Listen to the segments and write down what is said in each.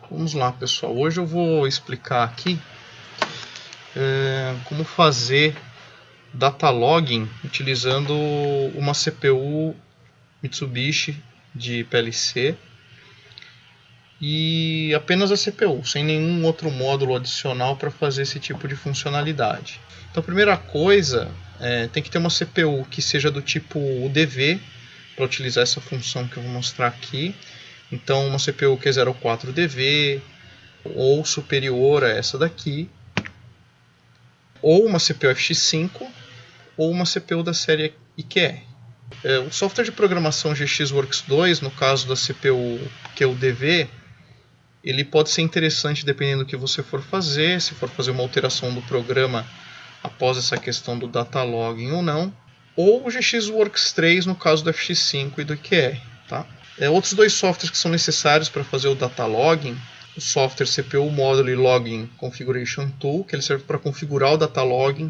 Vamos lá, pessoal. Hoje eu vou explicar aqui como fazer data logging utilizando uma CPU Mitsubishi de PLC e apenas a CPU, sem nenhum outro módulo adicional para fazer esse tipo de funcionalidade. Então, a primeira coisa, tem que ter uma CPU que seja do tipo UDV para utilizar essa função que eu vou mostrar aqui. Então, uma CPU que é 04DV ou superior a essa daqui, ou uma CPU FX5 ou uma CPU da série IQR. O software de programação GXWorks 2, no caso da CPU que é o DV, ele pode ser interessante dependendo do que você for fazer, se for fazer uma alteração do programa após essa questão do data logging ou não, ou o GXWorks 3 no caso do FX5 e do IQR. Tá? Outros dois softwares que são necessários para fazer o data logging, o software CPU Module Logging Configuration Tool, que ele serve para configurar o data logging,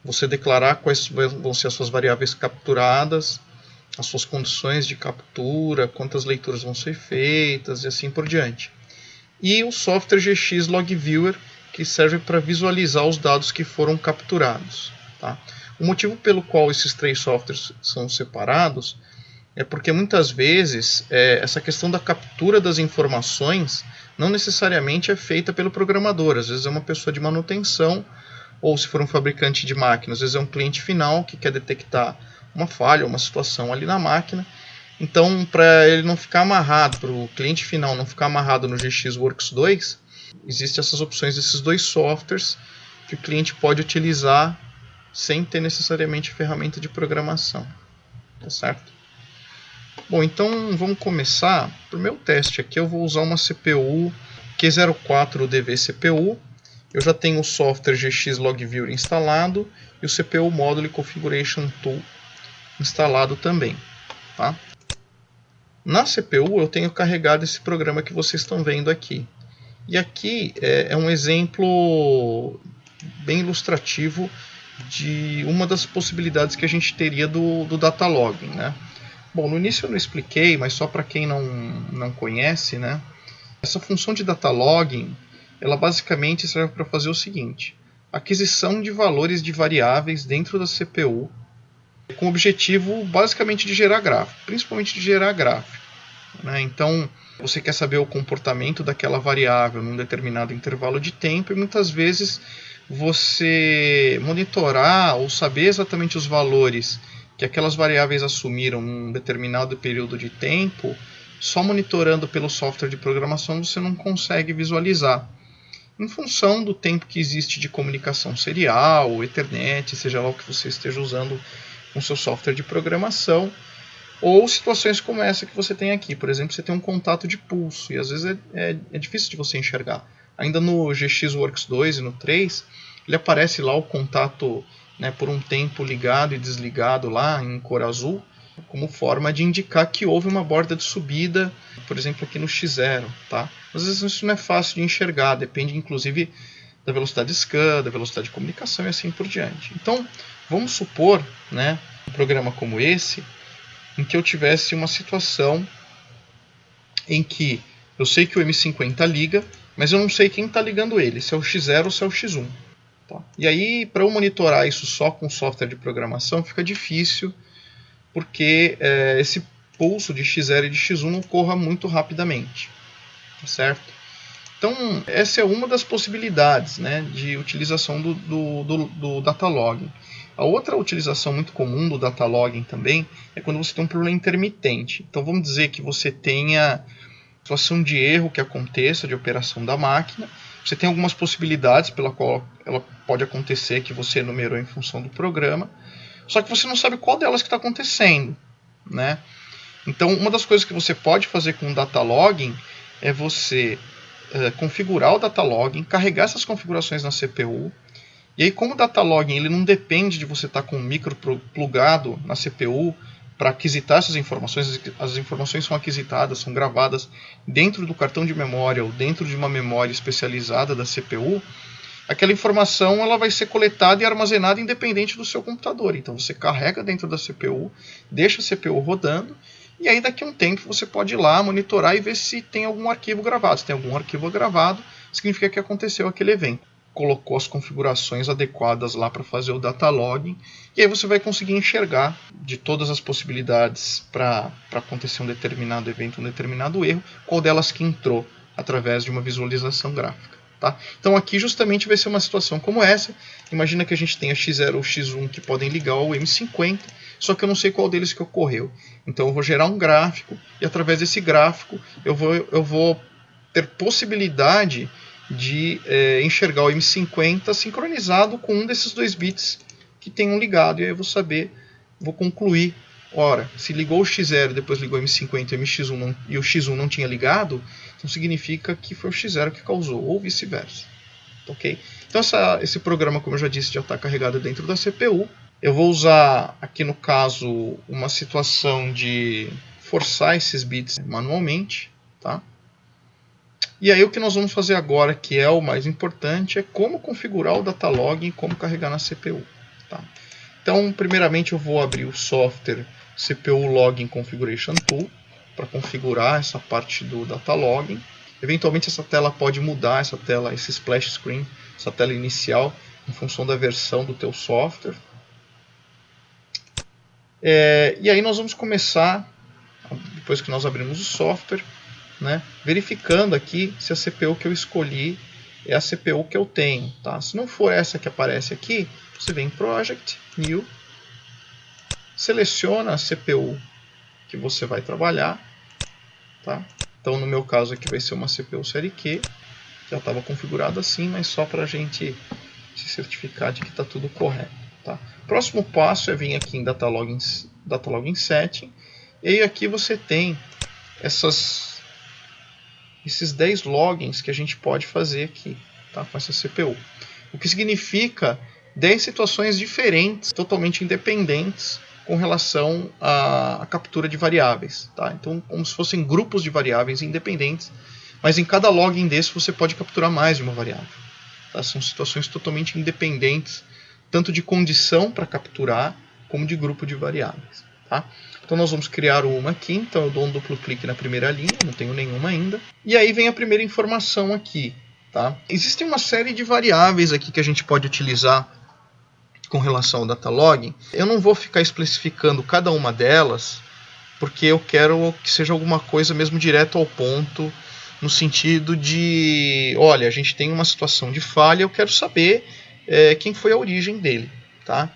você declarar quais vão ser as suas variáveis capturadas, as suas condições de captura, quantas leituras vão ser feitas e assim por diante. E o software GX Log Viewer, que serve para visualizar os dados que foram capturados. Tá? O motivo pelo qual esses três softwares são separados é porque muitas vezes essa questão da captura das informações não necessariamente é feita pelo programador. Às vezes é uma pessoa de manutenção, ou se for um fabricante de máquina, às vezes é um cliente final que quer detectar uma falha, uma situação ali na máquina. Então, para ele não ficar amarrado, para o cliente final não ficar amarrado no GXWorks 2, existem essas opções desses dois softwares que o cliente pode utilizar sem ter necessariamente ferramenta de programação. Tá certo? Bom, então vamos começar. Para o meu teste aqui eu vou usar uma CPU Q04DV CPU. Eu já tenho o software GX Log Viewer instalado e o CPU Module Configuration Tool instalado também. Tá? Na CPU eu tenho carregado esse programa que vocês estão vendo aqui. E aqui é um exemplo bem ilustrativo de uma das possibilidades que a gente teria do data logging, né? Bom, no início eu não expliquei, mas só para quem não conhece, né? Essa função de data logging, ela basicamente serve para fazer o seguinte: aquisição de valores de variáveis dentro da CPU, com o objetivo basicamente de gerar gráfico, principalmente de gerar gráfico. Né? Então, você quer saber o comportamento daquela variável num determinado intervalo de tempo e muitas vezes você monitorar ou saber exatamente os valores que aquelas variáveis assumiram num determinado período de tempo, só monitorando pelo software de programação você não consegue visualizar. Em função do tempo que existe de comunicação serial, Ethernet, seja lá o que você esteja usando com seu software de programação, ou situações como essa que você tem aqui. Por exemplo, você tem um contato de pulso, e às vezes é difícil de você enxergar. Ainda no GXWorks 2 e no 3, ele aparece lá o contato, né, por um tempo ligado e desligado lá em cor azul, como forma de indicar que houve uma borda de subida, por exemplo aqui no X0. Tá? Às vezes isso não é fácil de enxergar, depende inclusive da velocidade de scan, da velocidade de comunicação e assim por diante. Então, vamos supor, né, um programa como esse, em que eu tivesse uma situação em que eu sei que o M50 liga, mas eu não sei quem está ligando ele, se é o X0 ou se é o X1. Tá? E aí, para eu monitorar isso só com software de programação, fica difícil, porque esse pulso de X0 e de X1 ocorra muito rapidamente. Tá certo? Então, essa é uma das possibilidades, né, de utilização do data logging. A outra utilização muito comum do data logging também é quando você tem um problema intermitente. Então, vamos dizer que você tenha situação de erro que aconteça de operação da máquina. Você tem algumas possibilidades pela qual ela pode acontecer que você enumerou em função do programa, só que você não sabe qual delas que está acontecendo, né? Então, uma das coisas que você pode fazer com o data logging é você configurar o data logging, carregar essas configurações na CPU. E aí, como o data logging ele não depende de você estar com o micro plugado na CPU para aquisitar essas informações, as informações são aquisitadas, são gravadas dentro do cartão de memória ou dentro de uma memória especializada da CPU, aquela informação ela vai ser coletada e armazenada independente do seu computador. Então você carrega dentro da CPU, deixa a CPU rodando, E aí daqui a um tempo você pode ir lá monitorar e ver se tem algum arquivo gravado. Se tem algum arquivo gravado, significa que aconteceu aquele evento. Colocou as configurações adequadas lá para fazer o data logging, e aí você vai conseguir enxergar de todas as possibilidades para acontecer um determinado evento, um determinado erro, qual delas que entrou através de uma visualização gráfica. Tá? Então aqui justamente vai ser uma situação como essa. Imagina que a gente tenha X0 ou X1 que podem ligar ao M50, só que eu não sei qual deles que ocorreu. Então eu vou gerar um gráfico, e através desse gráfico eu vou ter possibilidade de enxergar o M50 sincronizado com um desses 2 bits que tenham ligado. E aí eu vou saber, vou concluir, ora, se ligou o X0 e depois ligou o M50 e o X1 não tinha ligado, então significa que foi o X0 que causou, ou vice-versa. Okay? Então esse programa, como eu já disse, já está carregado dentro da CPU. Eu vou usar aqui no caso uma situação de forçar esses bits manualmente, tá? E aí o que nós vamos fazer agora, que é o mais importante, é como configurar o data log e como carregar na CPU. Tá? Então, primeiramente eu vou abrir o software CPU Logging Configuration Tool para configurar essa parte do data logging. Eventualmente essa tela pode mudar, esse splash screen, essa tela inicial, em função da versão do teu software. E aí nós vamos começar, depois que nós abrimos o software, né, verificando aqui se a CPU que eu escolhi é a CPU que eu tenho. Tá? Se não for essa que aparece aqui, você vem em Project, New, seleciona a CPU que você vai trabalhar. Tá? Então no meu caso aqui vai ser uma CPU série Q, já estava configurado assim, mas só para a gente se certificar de que está tudo correto. Tá? Próximo passo é vir aqui em Data Logging Setting, e aí aqui você tem esses 10 logins que a gente pode fazer aqui, tá, com essa CPU. O que significa 10 situações diferentes, totalmente independentes, com relação à captura de variáveis. Tá? Então, como se fossem grupos de variáveis independentes, mas em cada login desse você pode capturar mais de uma variável. Tá? São situações totalmente independentes, tanto de condição para capturar, como de grupo de variáveis. Tá? Então nós vamos criar uma aqui, então eu dou um duplo clique na primeira linha, não tenho nenhuma ainda. E aí vem a primeira informação aqui. Tá? Existem uma série de variáveis aqui que a gente pode utilizar com relação ao data logging. Eu não vou ficar especificando cada uma delas, porque eu quero que seja alguma coisa mesmo direto ao ponto, no sentido de, olha, a gente tem uma situação de falha, eu quero saber quem foi a origem dele. Tá?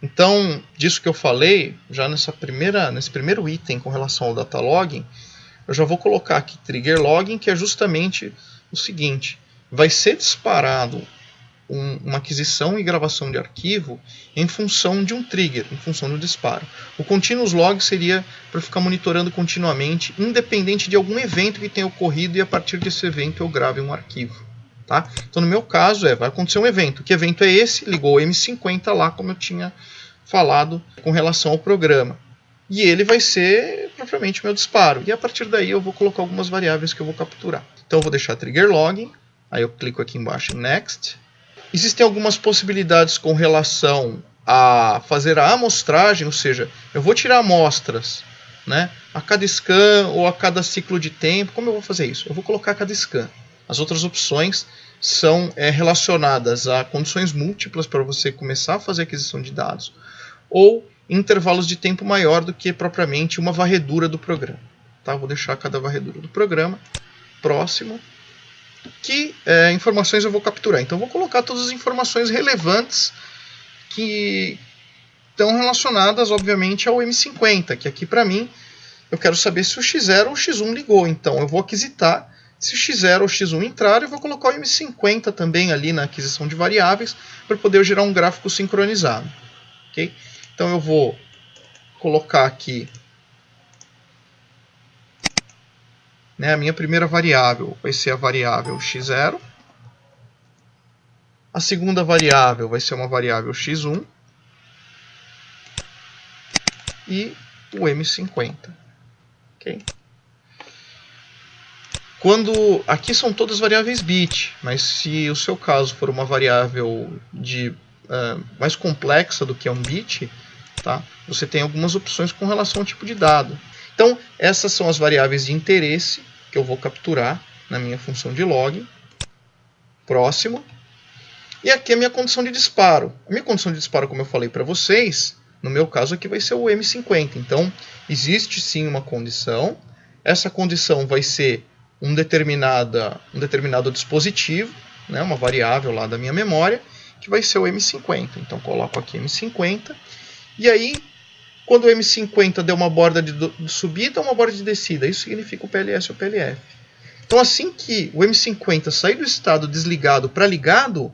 Então, disso que eu falei, já nesse primeiro item com relação ao data logging, eu já vou colocar aqui trigger logging, que é justamente o seguinte: vai ser disparado uma aquisição e gravação de arquivo em função de um trigger, em função do disparo. O continuous log seria para ficar monitorando continuamente, independente de algum evento que tenha ocorrido, e a partir desse evento eu grave um arquivo. Tá? Então no meu caso vai acontecer um evento. Que evento é esse? Ligou o M50 lá, como eu tinha falado com relação ao programa. E ele vai ser propriamente o meu disparo. E a partir daí eu vou colocar algumas variáveis que eu vou capturar. Então eu vou deixar trigger logging, aí eu clico aqui embaixo em Next. Existem algumas possibilidades com relação a fazer a amostragem, ou seja, eu vou tirar amostras, né, a cada scan ou a cada ciclo de tempo. Como eu vou fazer isso? Eu vou colocar a cada scan. As outras opções são relacionadas a condições múltiplas para você começar a fazer aquisição de dados, ou intervalos de tempo maior do que propriamente uma varredura do programa. Tá? Vou deixar cada varredura do programa. Próximo. Que informações eu vou capturar? Então eu vou colocar todas as informações relevantes que estão relacionadas, obviamente, ao M50, que aqui para mim eu quero saber se o X0 ou o X1 ligou. Então eu vou aquisitar se o X0 ou o X1 entrar, e vou colocar o M50 também ali na aquisição de variáveis para poder gerar um gráfico sincronizado. Okay? Então eu vou colocar aqui, né, a minha primeira variável vai ser a variável X0. A segunda variável vai ser uma variável X1. E o M50. Okay? Aqui são todas variáveis bit, mas se o seu caso for uma variável mais complexa do que um bit, tá? Você tem algumas opções com relação ao tipo de dado. Então, essas são as variáveis de interesse que eu vou capturar na minha função de log. Próximo. E aqui é a minha condição de disparo. A minha condição de disparo, como eu falei para vocês, no meu caso aqui vai ser o M50. Então, existe sim uma condição. Essa condição vai ser um determinado dispositivo, né, uma variável lá da minha memória, que vai ser o M50. Então, coloco aqui M50. E aí, quando o M50 der uma borda de subida ou uma borda de descida, isso significa o PLS ou PLF. Então, assim que o M50 sair do estado desligado para ligado,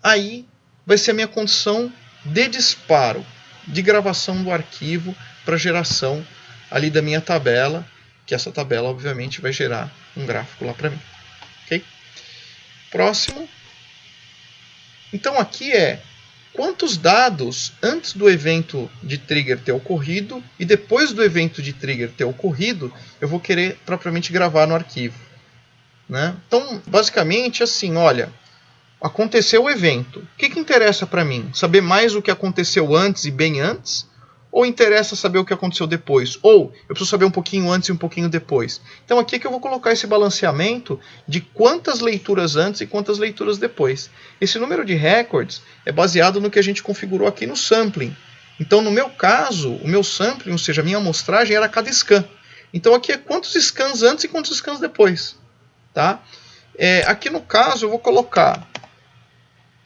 aí vai ser a minha condição de disparo, de gravação do arquivo para geração ali da minha tabela, que essa tabela, obviamente, vai gerar um gráfico lá para mim. Ok? Próximo. Então, aqui é quantos dados antes do evento de trigger ter ocorrido e depois do evento de trigger ter ocorrido, eu vou querer propriamente gravar no arquivo. Né? Então, basicamente, assim, olha, aconteceu o evento. O que interessa para mim? Saber mais o que aconteceu antes e bem antes? Ou interessa saber o que aconteceu depois? Ou eu preciso saber um pouquinho antes e um pouquinho depois? Então aqui é que eu vou colocar esse balanceamento de quantas leituras antes e quantas leituras depois. Esse número de records é baseado no que a gente configurou aqui no sampling. Então no meu caso, o meu sampling, ou seja, a minha amostragem era cada scan. Então aqui é quantos scans antes e quantos scans depois. Tá? Aqui no caso eu vou colocar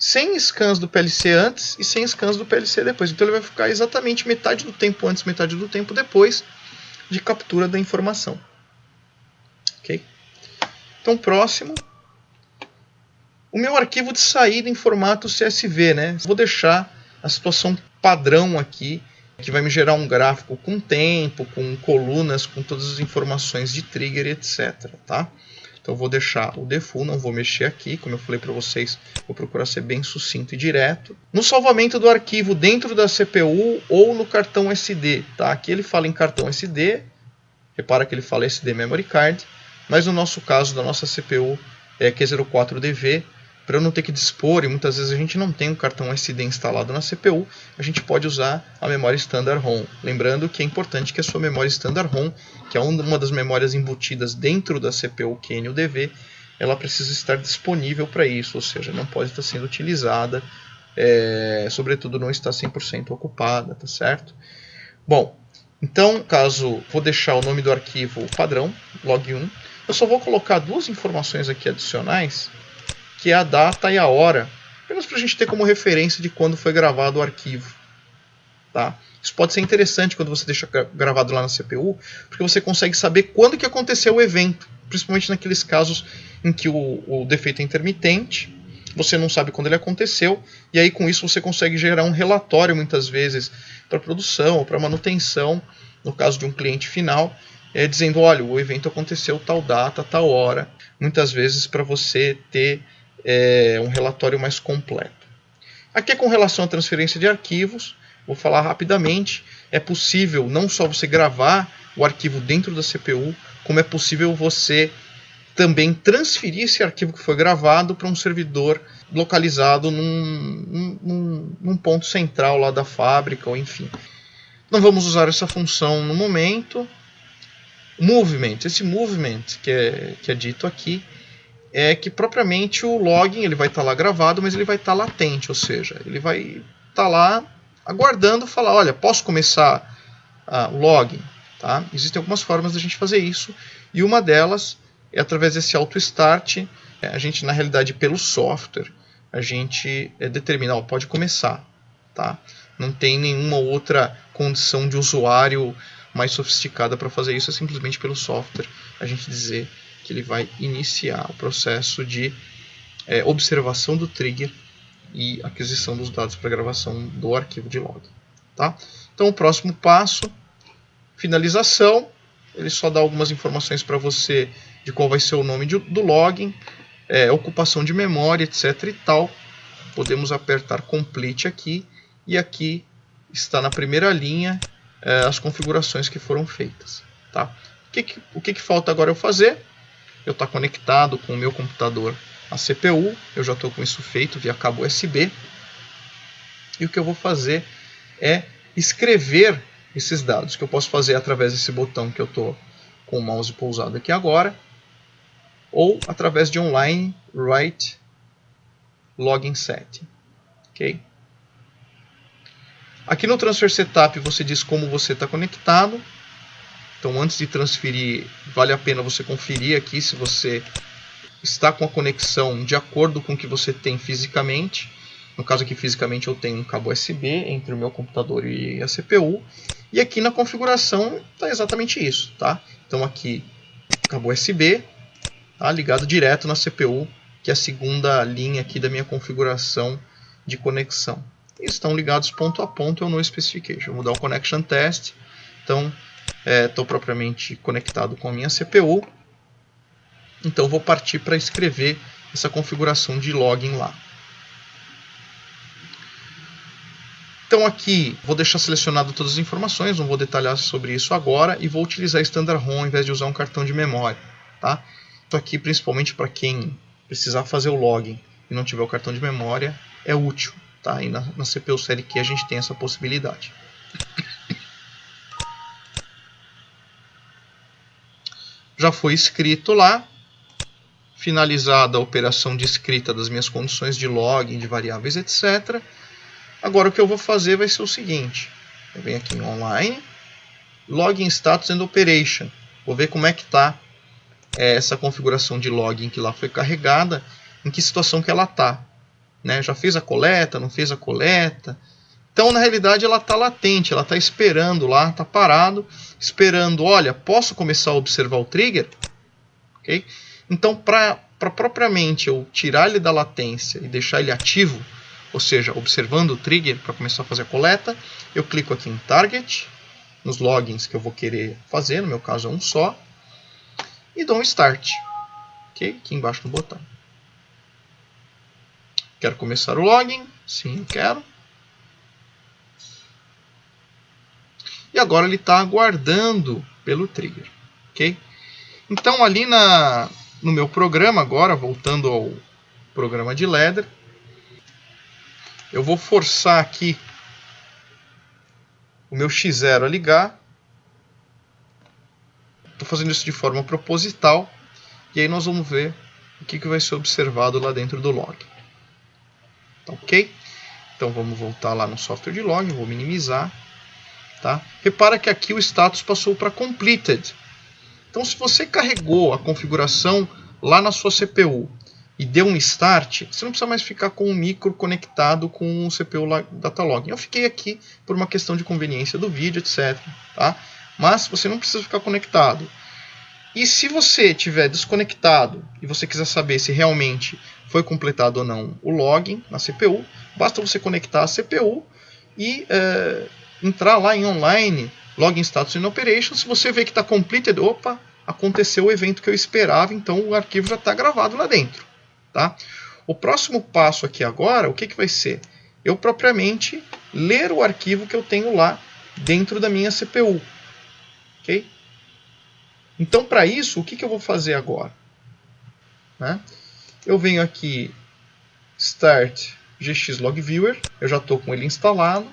100 scans do PLC antes e 100 scans do PLC depois. Então ele vai ficar exatamente metade do tempo antes, metade do tempo depois de captura da informação. Ok? Então, próximo. O meu arquivo de saída em formato CSV, né? Vou deixar a situação padrão aqui, que vai me gerar um gráfico com tempo, com colunas, com todas as informações de trigger, etc. Tá? Então eu vou deixar o default, não vou mexer aqui, como eu falei para vocês, vou procurar ser bem sucinto e direto. No salvamento do arquivo dentro da CPU ou no cartão SD, tá? Aqui ele fala em cartão SD, repara que ele fala SD Memory Card, mas no nosso caso, da nossa CPU Q04DV, para eu não ter que dispor, e muitas vezes a gente não tem um cartão SD instalado na CPU, a gente pode usar a memória Standard ROM. Lembrando que é importante que a sua memória Standard ROM, que é uma das memórias embutidas dentro da CPU QNUDV, ela precisa estar disponível para isso, ou seja, não pode estar sendo utilizada, sobretudo não está 100% ocupada, tá certo? Bom, então, caso vou deixar o nome do arquivo padrão, log1, eu só vou colocar duas informações aqui adicionais, que é a data e a hora, apenas para a gente ter como referência de quando foi gravado o arquivo. Tá? Isso pode ser interessante quando você deixa gravado lá na CPU, porque você consegue saber quando que aconteceu o evento, principalmente naqueles casos em que o defeito é intermitente, você não sabe quando ele aconteceu, e aí com isso você consegue gerar um relatório muitas vezes para produção ou para manutenção, no caso de um cliente final, dizendo, olha, o evento aconteceu tal data, tal hora, muitas vezes para você ter um relatório mais completo. Aqui é com relação à transferência de arquivos, vou falar rapidamente, é possível não só você gravar o arquivo dentro da CPU, como é possível você também transferir esse arquivo que foi gravado para um servidor localizado num ponto central lá da fábrica, ou enfim. Não vamos usar essa função no momento. Movement, esse movement que é dito aqui, é que propriamente o login ele vai estar lá gravado, mas ele vai estar latente, ou seja, ele vai estar lá aguardando falar, olha, posso começar o login? Tá? Existem algumas formas da gente fazer isso, e uma delas é através desse auto-start, a gente na realidade pelo software, a gente determina, pode começar. Tá? Não tem nenhuma outra condição de usuário mais sofisticada para fazer isso, é simplesmente pelo software a gente dizer que ele vai iniciar o processo de observação do trigger e aquisição dos dados para gravação do arquivo de log. Tá? Então o próximo passo, finalização, ele só dá algumas informações para você de qual vai ser o nome do login, ocupação de memória, etc. e tal. Podemos apertar complete aqui, e aqui está na primeira linha as configurações que foram feitas. Tá? O que falta agora eu fazer? Eu estou conectado com o meu computador à CPU, eu já estou com isso feito via cabo USB, e o que eu vou fazer é escrever esses dados, que eu posso fazer através desse botão que eu estou com o mouse pousado aqui agora, ou através de online write login set. Okay? Aqui no Transfer Setup você diz como você está conectado. Então antes de transferir, vale a pena você conferir aqui se você está com a conexão de acordo com o que você tem fisicamente. No caso aqui fisicamente eu tenho um cabo USB entre o meu computador e a CPU. E aqui na configuração está exatamente isso. Tá? Então aqui cabo USB, tá? Ligado direto na CPU, que é a segunda linha aqui da minha configuração de conexão. E estão ligados ponto a ponto ao no specification. Vou dar o connection test. Então estou propriamente conectado com a minha CPU. Então vou partir para escrever essa configuração de login lá. Então aqui vou deixar selecionado todas as informações, não vou detalhar sobre isso agora, e vou utilizar Standard ROM ao invés de usar um cartão de memória. Tá? Isso aqui, principalmente para quem precisar fazer o login e não tiver o cartão de memória, é útil. Tá? E na CPU série Q a gente tem essa possibilidade. Já foi escrito lá, finalizada a operação de escrita das minhas condições de login, de variáveis, etc. Agora o que eu vou fazer vai ser o seguinte. Eu venho aqui em online, login status and operation. Vou ver como é que está essa configuração de login que lá foi carregada, em que situação que ela está. Né? Já fez a coleta, não fez a coleta. Então, na realidade, ela está latente, ela está esperando lá, está parado, esperando, olha, posso começar a observar o trigger? Okay? Então, para propriamente eu tirar ele da latência e deixar ele ativo, ou seja, observando o trigger para começar a fazer a coleta, eu clico aqui em Target, nos logins que eu vou querer fazer, no meu caso é um só, e dou um Start, okay? Aqui embaixo do botão. Quero começar o login? Sim, quero. E agora ele está aguardando pelo trigger. Okay? Então ali no meu programa, agora voltando ao programa de ladder, eu vou forçar aqui o meu X0 a ligar. Estou fazendo isso de forma proposital. E aí nós vamos ver o que vai ser observado lá dentro do log. Tá, ok? Então vamos voltar lá no software de log, vou minimizar. Tá? Repara que aqui o status passou para completed. Então se você carregou a configuração lá na sua CPU e deu um start, você não precisa mais ficar com o micro conectado com o CPU Datalog. Eu fiquei aqui por uma questão de conveniência do vídeo, etc. Tá? Mas você não precisa ficar conectado. E se você estiver desconectado e você quiser saber se realmente foi completado ou não o login na CPU, basta você conectar a CPU e entrar lá em online, login status in operation. Se você vê que está completed, opa, aconteceu o evento que eu esperava, então o arquivo já está gravado lá dentro. Tá? O próximo passo aqui agora, o que vai ser? Eu propriamente ler o arquivo que eu tenho lá dentro da minha CPU. Ok? Então, para isso, o que eu vou fazer agora? Né? Eu venho aqui, Start GX Log Viewer, eu já estou com ele instalado,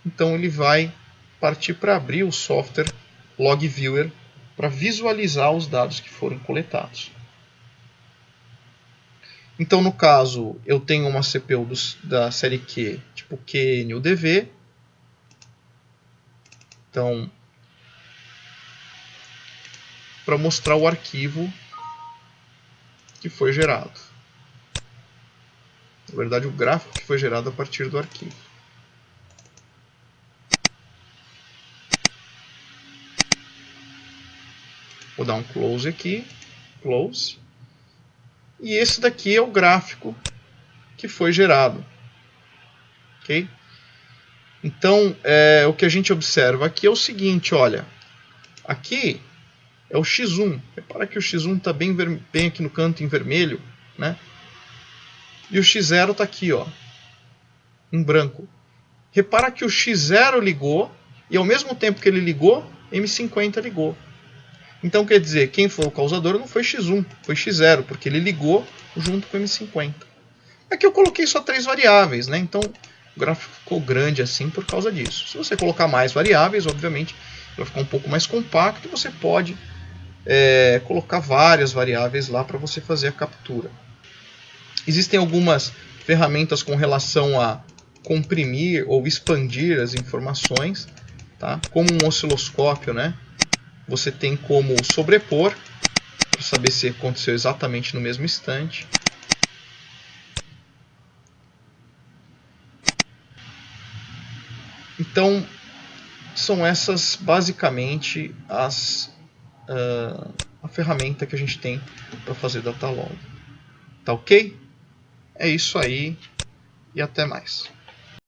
então ele vai partir para abrir o software Log Viewer para visualizar os dados que foram coletados. Então, no caso, eu tenho uma CPU da série Q, tipo QNUDV. Então, para mostrar o arquivo que foi gerado. Na verdade, o gráfico que foi gerado a partir do arquivo. Vou dar um close aqui. Close. E esse daqui é o gráfico que foi gerado. Ok? Então, o que a gente observa aqui é o seguinte, olha. Aqui é o X1. Repara que o X1 está bem aqui no canto em vermelho, né? E o X0 está aqui, ó, em branco. Repara que o X0 ligou e ao mesmo tempo que ele ligou, M50 ligou. Então quer dizer, quem foi o causador não foi X1, foi X0, porque ele ligou junto com M50. Aqui eu coloquei só 3 variáveis, né? Então o gráfico ficou grande assim por causa disso. Se você colocar mais variáveis, obviamente, vai ficar um pouco mais compacto e você pode colocar várias variáveis lá para você fazer a captura. Existem algumas ferramentas com relação a comprimir ou expandir as informações, tá? Como um osciloscópio, né? Você tem como sobrepor, para saber se aconteceu exatamente no mesmo instante. Então, são essas basicamente a ferramenta que a gente tem para fazer data log. Tá ok? É isso aí e até mais.